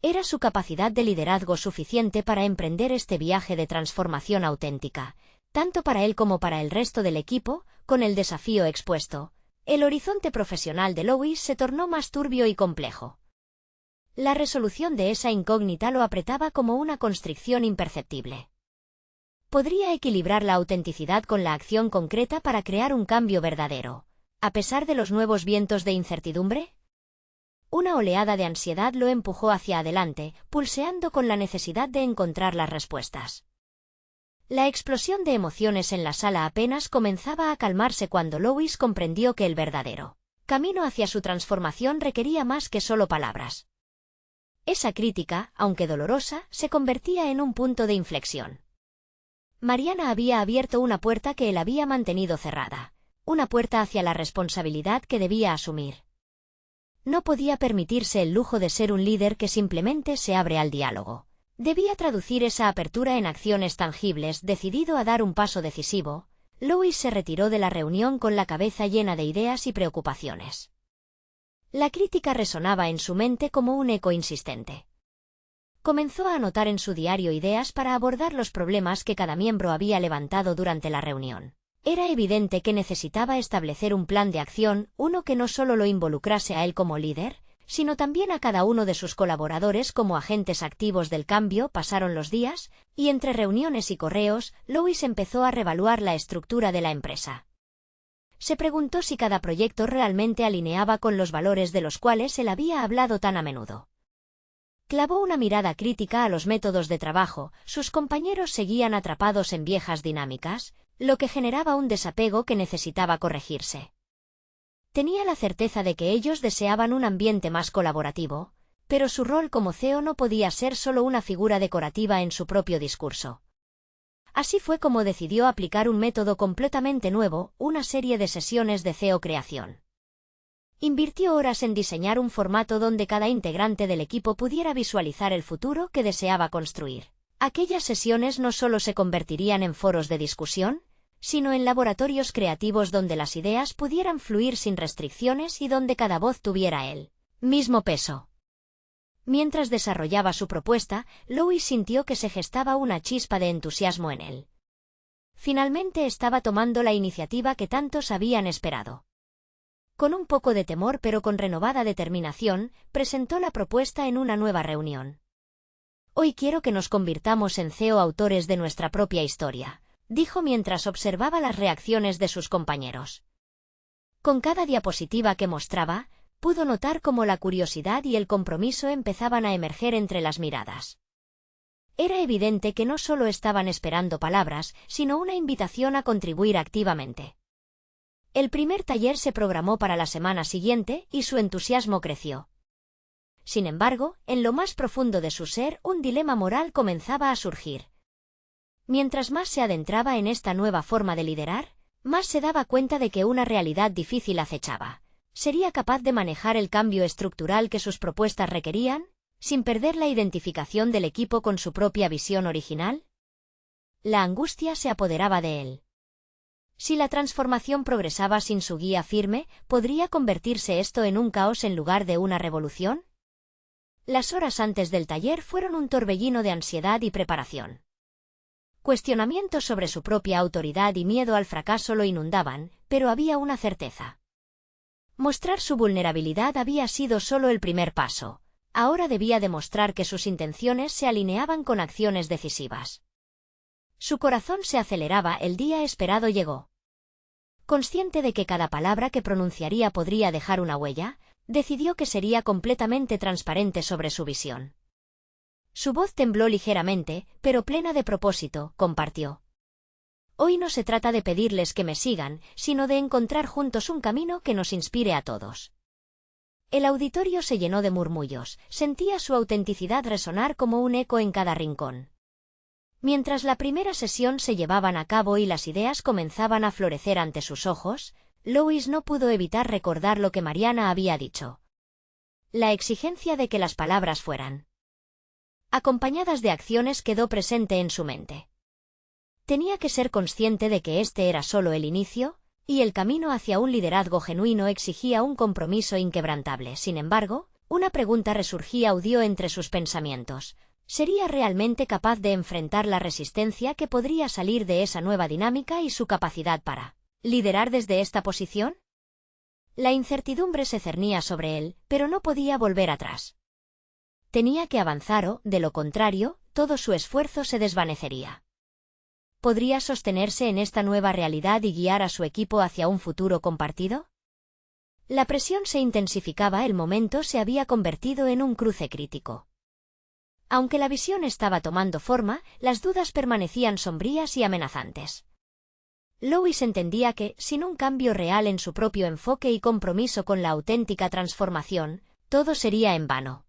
¿Era su capacidad de liderazgo suficiente para emprender este viaje de transformación auténtica, tanto para él como para el resto del equipo? Con el desafío expuesto, el horizonte profesional de Lois se tornó más turbio y complejo. La resolución de esa incógnita lo apretaba como una constricción imperceptible. ¿Podría equilibrar la autenticidad con la acción concreta para crear un cambio verdadero, a pesar de los nuevos vientos de incertidumbre? Una oleada de ansiedad lo empujó hacia adelante, pulseando con la necesidad de encontrar las respuestas. La explosión de emociones en la sala apenas comenzaba a calmarse cuando Lois comprendió que el verdadero camino hacia su transformación requería más que solo palabras. Esa crítica, aunque dolorosa, se convertía en un punto de inflexión. Mariana había abierto una puerta que él había mantenido cerrada, una puerta hacia la responsabilidad que debía asumir. No podía permitirse el lujo de ser un líder que simplemente se abre al diálogo. Debía traducir esa apertura en acciones tangibles. Decidido a dar un paso decisivo, Lois se retiró de la reunión con la cabeza llena de ideas y preocupaciones. La crítica resonaba en su mente como un eco insistente. Comenzó a anotar en su diario ideas para abordar los problemas que cada miembro había levantado durante la reunión. Era evidente que necesitaba establecer un plan de acción, uno que no solo lo involucrase a él como líder, sino también a cada uno de sus colaboradores como agentes activos del cambio. Pasaron los días, y entre reuniones y correos, Lois empezó a reevaluar la estructura de la empresa. Se preguntó si cada proyecto realmente alineaba con los valores de los cuales él había hablado tan a menudo. Clavó una mirada crítica a los métodos de trabajo. Sus compañeros seguían atrapados en viejas dinámicas, lo que generaba un desapego que necesitaba corregirse. Tenía la certeza de que ellos deseaban un ambiente más colaborativo, pero su rol como CEO no podía ser solo una figura decorativa en su propio discurso. Así fue como decidió aplicar un método completamente nuevo, una serie de sesiones de CEO creación. Invirtió horas en diseñar un formato donde cada integrante del equipo pudiera visualizar el futuro que deseaba construir. Aquellas sesiones no solo se convertirían en foros de discusión, sino en laboratorios creativos donde las ideas pudieran fluir sin restricciones y donde cada voz tuviera el mismo peso. Mientras desarrollaba su propuesta, Lois sintió que se gestaba una chispa de entusiasmo en él. Finalmente estaba tomando la iniciativa que tantos habían esperado. Con un poco de temor pero con renovada determinación, presentó la propuesta en una nueva reunión. «Hoy quiero que nos convirtamos en CEO autores de nuestra propia historia», dijo mientras observaba las reacciones de sus compañeros. Con cada diapositiva que mostraba, pudo notar cómo la curiosidad y el compromiso empezaban a emerger entre las miradas. Era evidente que no solo estaban esperando palabras, sino una invitación a contribuir activamente. El primer taller se programó para la semana siguiente y su entusiasmo creció. Sin embargo, en lo más profundo de su ser, un dilema moral comenzaba a surgir. Mientras más se adentraba en esta nueva forma de liderar, más se daba cuenta de que una realidad difícil acechaba. ¿Sería capaz de manejar el cambio estructural que sus propuestas requerían, sin perder la identificación del equipo con su propia visión original? La angustia se apoderaba de él. Si la transformación progresaba sin su guía firme, ¿podría convertirse esto en un caos en lugar de una revolución? Las horas antes del taller fueron un torbellino de ansiedad y preparación. Cuestionamientos sobre su propia autoridad y miedo al fracaso lo inundaban, pero había una certeza. Mostrar su vulnerabilidad había sido solo el primer paso. Ahora debía demostrar que sus intenciones se alineaban con acciones decisivas. Su corazón se aceleraba. El día esperado llegó. Consciente de que cada palabra que pronunciaría podría dejar una huella, decidió que sería completamente transparente sobre su visión. Su voz tembló ligeramente, pero plena de propósito, compartió. Hoy no se trata de pedirles que me sigan, sino de encontrar juntos un camino que nos inspire a todos. El auditorio se llenó de murmullos, sentía su autenticidad resonar como un eco en cada rincón. Mientras la primera sesión se llevaban a cabo y las ideas comenzaban a florecer ante sus ojos, Lois no pudo evitar recordar lo que Mariana había dicho. La exigencia de que las palabras fueran acompañadas de acciones quedó presente en su mente. Tenía que ser consciente de que este era solo el inicio, y el camino hacia un liderazgo genuino exigía un compromiso inquebrantable. Sin embargo, una pregunta resurgía entre sus pensamientos. ¿Sería realmente capaz de enfrentar la resistencia que podría salir de esa nueva dinámica y su capacidad para liderar desde esta posición? La incertidumbre se cernía sobre él, pero no podía volver atrás. Tenía que avanzar o, de lo contrario, todo su esfuerzo se desvanecería. ¿Podría sostenerse en esta nueva realidad y guiar a su equipo hacia un futuro compartido? La presión se intensificaba. El momento se había convertido en un cruce crítico. Aunque la visión estaba tomando forma, las dudas permanecían sombrías y amenazantes. Lois entendía que, sin un cambio real en su propio enfoque y compromiso con la auténtica transformación, todo sería en vano.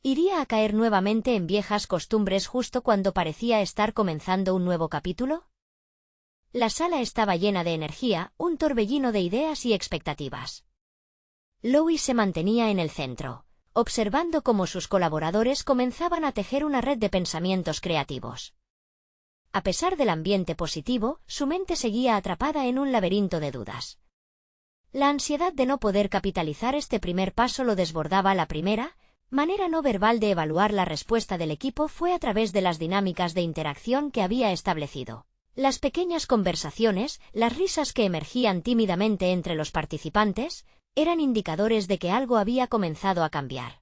¿Iría a caer nuevamente en viejas costumbres justo cuando parecía estar comenzando un nuevo capítulo? La sala estaba llena de energía, un torbellino de ideas y expectativas. Lois se mantenía en el centro, observando cómo sus colaboradores comenzaban a tejer una red de pensamientos creativos. A pesar del ambiente positivo, su mente seguía atrapada en un laberinto de dudas. La ansiedad de no poder capitalizar este primer paso lo desbordaba. La primera manera no verbal de evaluar la respuesta del equipo fue a través de las dinámicas de interacción que había establecido. Las pequeñas conversaciones, las risas que emergían tímidamente entre los participantes, eran indicadores de que algo había comenzado a cambiar.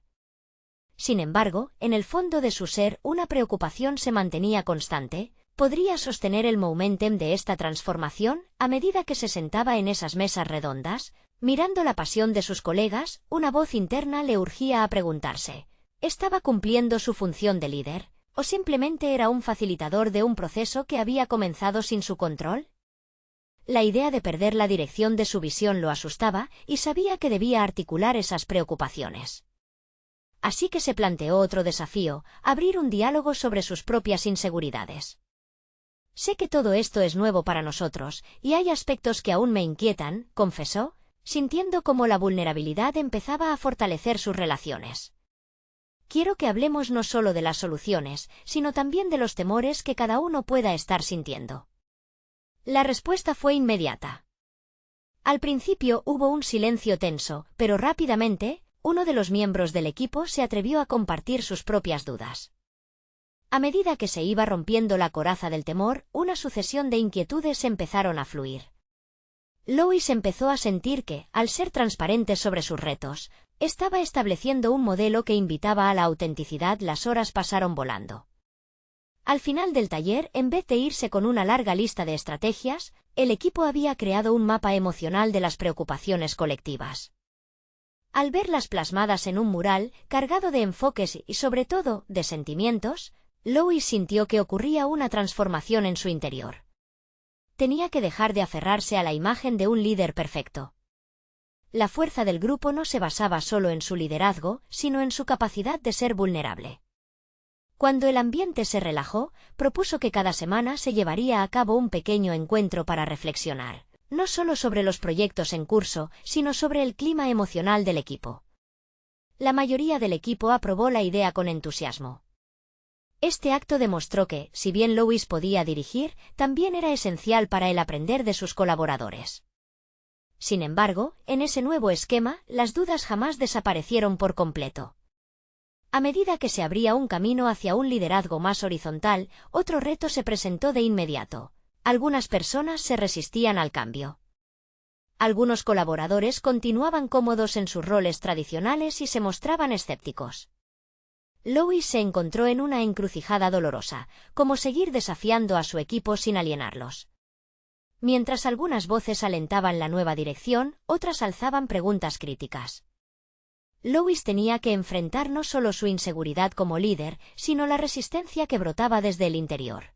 Sin embargo, en el fondo de su ser una preocupación se mantenía constante. ¿Podría sostener el momentum de esta transformación? A medida que se sentaba en esas mesas redondas, mirando la pasión de sus colegas, una voz interna le urgía a preguntarse, ¿estaba cumpliendo su función de líder, o simplemente era un facilitador de un proceso que había comenzado sin su control? La idea de perder la dirección de su visión lo asustaba, y sabía que debía articular esas preocupaciones. Así que se planteó otro desafío, abrir un diálogo sobre sus propias inseguridades. Sé que todo esto es nuevo para nosotros, y hay aspectos que aún me inquietan, confesó, sintiendo cómo la vulnerabilidad empezaba a fortalecer sus relaciones. Quiero que hablemos no solo de las soluciones, sino también de los temores que cada uno pueda estar sintiendo. La respuesta fue inmediata. Al principio hubo un silencio tenso, pero rápidamente, uno de los miembros del equipo se atrevió a compartir sus propias dudas. A medida que se iba rompiendo la coraza del temor, una sucesión de inquietudes empezaron a fluir. Lois empezó a sentir que, al ser transparente sobre sus retos, estaba estableciendo un modelo que invitaba a la autenticidad. Las horas pasaron volando. Al final del taller, en vez de irse con una larga lista de estrategias, el equipo había creado un mapa emocional de las preocupaciones colectivas. Al verlas plasmadas en un mural, cargado de enfoques y, sobre todo, de sentimientos, Lois sintió que ocurría una transformación en su interior. Tenía que dejar de aferrarse a la imagen de un líder perfecto. La fuerza del grupo no se basaba solo en su liderazgo, sino en su capacidad de ser vulnerable. Cuando el ambiente se relajó, propuso que cada semana se llevaría a cabo un pequeño encuentro para reflexionar, no solo sobre los proyectos en curso, sino sobre el clima emocional del equipo. La mayoría del equipo aprobó la idea con entusiasmo. Este acto demostró que, si bien Lois podía dirigir, también era esencial para el aprender de sus colaboradores. Sin embargo, en ese nuevo esquema, las dudas jamás desaparecieron por completo. A medida que se abría un camino hacia un liderazgo más horizontal, otro reto se presentó de inmediato. Algunas personas se resistían al cambio. Algunos colaboradores continuaban cómodos en sus roles tradicionales y se mostraban escépticos. Lois se encontró en una encrucijada dolorosa, como seguir desafiando a su equipo sin alienarlos. Mientras algunas voces alentaban la nueva dirección, otras alzaban preguntas críticas. Lois tenía que enfrentar no solo su inseguridad como líder, sino la resistencia que brotaba desde el interior.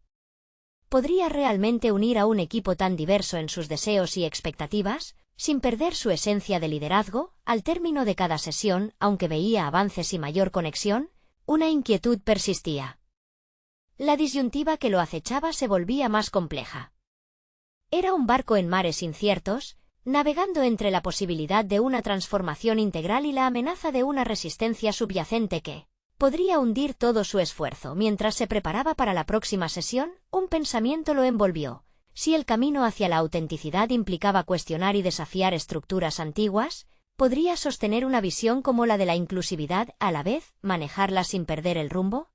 ¿Podría realmente unir a un equipo tan diverso en sus deseos y expectativas, sin perder su esencia de liderazgo? Al término de cada sesión, aunque veía avances y mayor conexión, una inquietud persistía. La disyuntiva que lo acechaba se volvía más compleja. Era un barco en mares inciertos, navegando entre la posibilidad de una transformación integral y la amenaza de una resistencia subyacente que podría hundir todo su esfuerzo. Mientras se preparaba para la próxima sesión, un pensamiento lo envolvió. Si el camino hacia la autenticidad implicaba cuestionar y desafiar estructuras antiguas, ¿podría sostener una visión como la de la inclusividad, a la vez, manejarla sin perder el rumbo?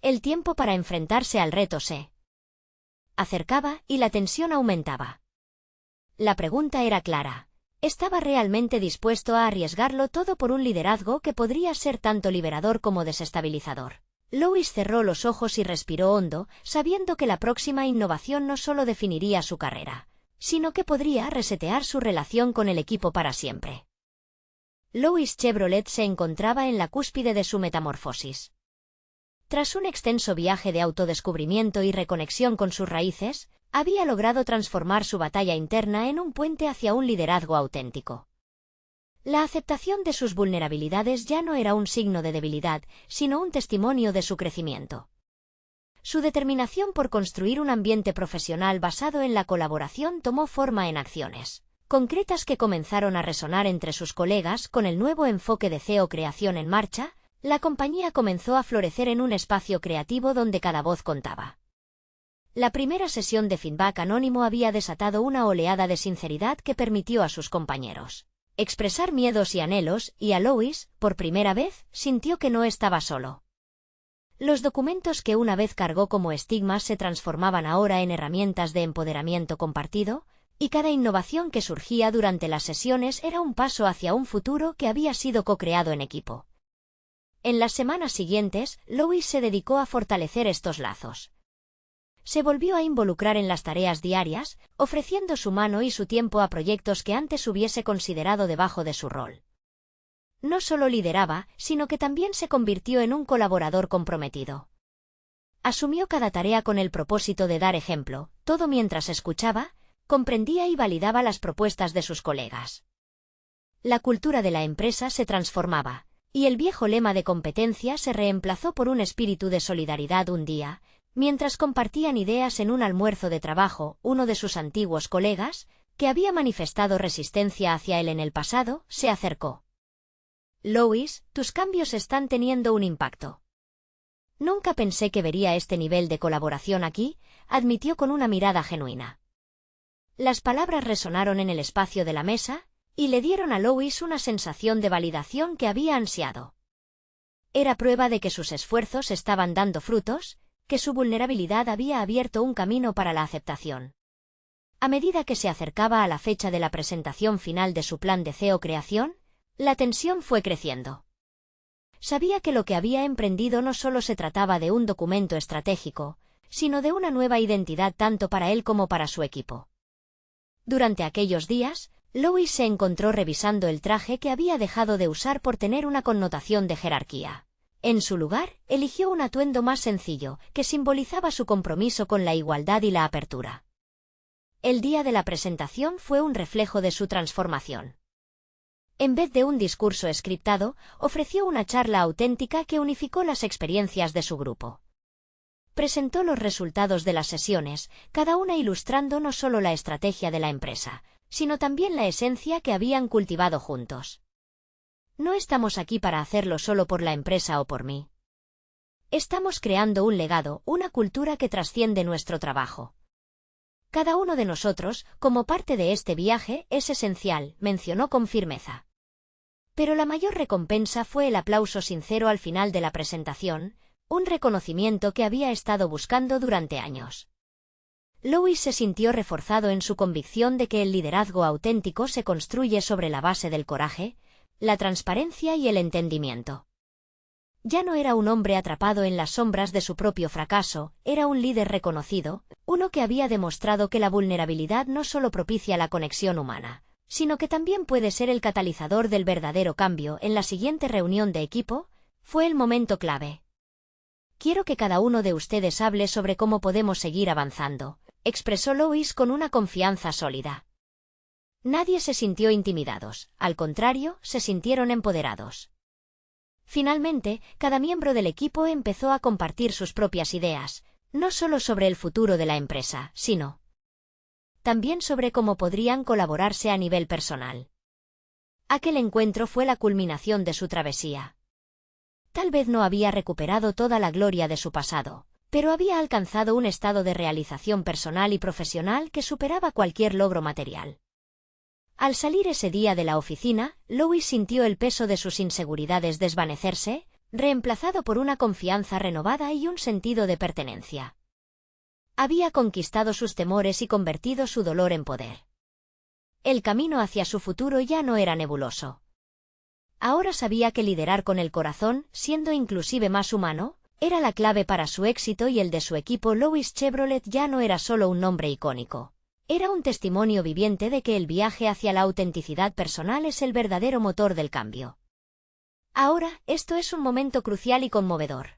El tiempo para enfrentarse al reto se acercaba y la tensión aumentaba. La pregunta era clara. ¿Estaba realmente dispuesto a arriesgarlo todo por un liderazgo que podría ser tanto liberador como desestabilizador? Lois cerró los ojos y respiró hondo, sabiendo que la próxima innovación no solo definiría su carrera, sino que podría resetear su relación con el equipo para siempre. Lois Chevrolet se encontraba en la cúspide de su metamorfosis. Tras un extenso viaje de autodescubrimiento y reconexión con sus raíces, había logrado transformar su batalla interna en un puente hacia un liderazgo auténtico. La aceptación de sus vulnerabilidades ya no era un signo de debilidad, sino un testimonio de su crecimiento. Su determinación por construir un ambiente profesional basado en la colaboración tomó forma en acciones concretas que comenzaron a resonar entre sus colegas. Con el nuevo enfoque de CEO Creación en marcha, la compañía comenzó a florecer en un espacio creativo donde cada voz contaba. La primera sesión de feedback anónimo había desatado una oleada de sinceridad que permitió a sus compañeros expresar miedos y anhelos, y a Louis, por primera vez, sintió que no estaba solo. Los documentos que una vez cargó como estigmas se transformaban ahora en herramientas de empoderamiento compartido, y cada innovación que surgía durante las sesiones era un paso hacia un futuro que había sido co-creado en equipo. En las semanas siguientes, Louis se dedicó a fortalecer estos lazos. Se volvió a involucrar en las tareas diarias, ofreciendo su mano y su tiempo a proyectos que antes hubiese considerado debajo de su rol. No solo lideraba, sino que también se convirtió en un colaborador comprometido. Asumió cada tarea con el propósito de dar ejemplo, todo mientras escuchaba, comprendía y validaba las propuestas de sus colegas. La cultura de la empresa se transformaba, y el viejo lema de competencia se reemplazó por un espíritu de solidaridad. Un día, mientras compartían ideas en un almuerzo de trabajo, uno de sus antiguos colegas, que había manifestado resistencia hacia él en el pasado, se acercó. «Louis, tus cambios están teniendo un impacto». «Nunca pensé que vería este nivel de colaboración aquí», admitió con una mirada genuina. Las palabras resonaron en el espacio de la mesa, y le dieron a Louis una sensación de validación que había ansiado. Era prueba de que sus esfuerzos estaban dando frutos, que su vulnerabilidad había abierto un camino para la aceptación. A medida que se acercaba a la fecha de la presentación final de su plan de CEO Creación, la tensión fue creciendo. Sabía que lo que había emprendido no solo se trataba de un documento estratégico, sino de una nueva identidad tanto para él como para su equipo. Durante aquellos días, Louis se encontró revisando el traje que había dejado de usar por tener una connotación de jerarquía. En su lugar, eligió un atuendo más sencillo, que simbolizaba su compromiso con la igualdad y la apertura. El día de la presentación fue un reflejo de su transformación. En vez de un discurso scriptado, ofreció una charla auténtica que unificó las experiencias de su grupo. Presentó los resultados de las sesiones, cada una ilustrando no solo la estrategia de la empresa, sino también la esencia que habían cultivado juntos. No estamos aquí para hacerlo solo por la empresa o por mí. Estamos creando un legado, una cultura que trasciende nuestro trabajo. Cada uno de nosotros, como parte de este viaje, es esencial, mencionó con firmeza. Pero la mayor recompensa fue el aplauso sincero al final de la presentación, un reconocimiento que había estado buscando durante años. Louis se sintió reforzado en su convicción de que el liderazgo auténtico se construye sobre la base del coraje, la transparencia y el entendimiento. Ya no era un hombre atrapado en las sombras de su propio fracaso, era un líder reconocido, uno que había demostrado que la vulnerabilidad no solo propicia la conexión humana, sino que también puede ser el catalizador del verdadero cambio. En la siguiente reunión de equipo, fue el momento clave. «Quiero que cada uno de ustedes hable sobre cómo podemos seguir avanzando», expresó Louis con una confianza sólida. Nadie se sintió intimidados, al contrario, se sintieron empoderados. Finalmente, cada miembro del equipo empezó a compartir sus propias ideas, no solo sobre el futuro de la empresa, sino también sobre cómo podrían colaborarse a nivel personal. Aquel encuentro fue la culminación de su travesía. Tal vez no había recuperado toda la gloria de su pasado, pero había alcanzado un estado de realización personal y profesional que superaba cualquier logro material. Al salir ese día de la oficina, Louis sintió el peso de sus inseguridades desvanecerse, reemplazado por una confianza renovada y un sentido de pertenencia. Había conquistado sus temores y convertido su dolor en poder. El camino hacia su futuro ya no era nebuloso. Ahora sabía que liderar con el corazón, siendo inclusive más humano, era la clave para su éxito y el de su equipo. Louis Chevrolet ya no era solo un nombre icónico. Era un testimonio viviente de que el viaje hacia la autenticidad personal es el verdadero motor del cambio. Ahora, esto es un momento crucial y conmovedor.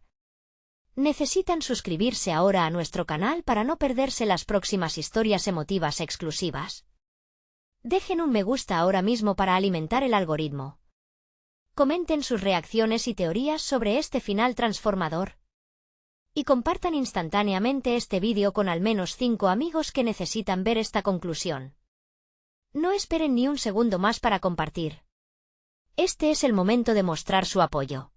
Necesitan suscribirse ahora a nuestro canal para no perderse las próximas historias emotivas exclusivas. Dejen un me gusta ahora mismo para alimentar el algoritmo. Comenten sus reacciones y teorías sobre este final transformador. Y compartan instantáneamente este vídeo con al menos 5 amigos que necesitan ver esta conclusión. No esperen ni un segundo más para compartir. Este es el momento de mostrar su apoyo.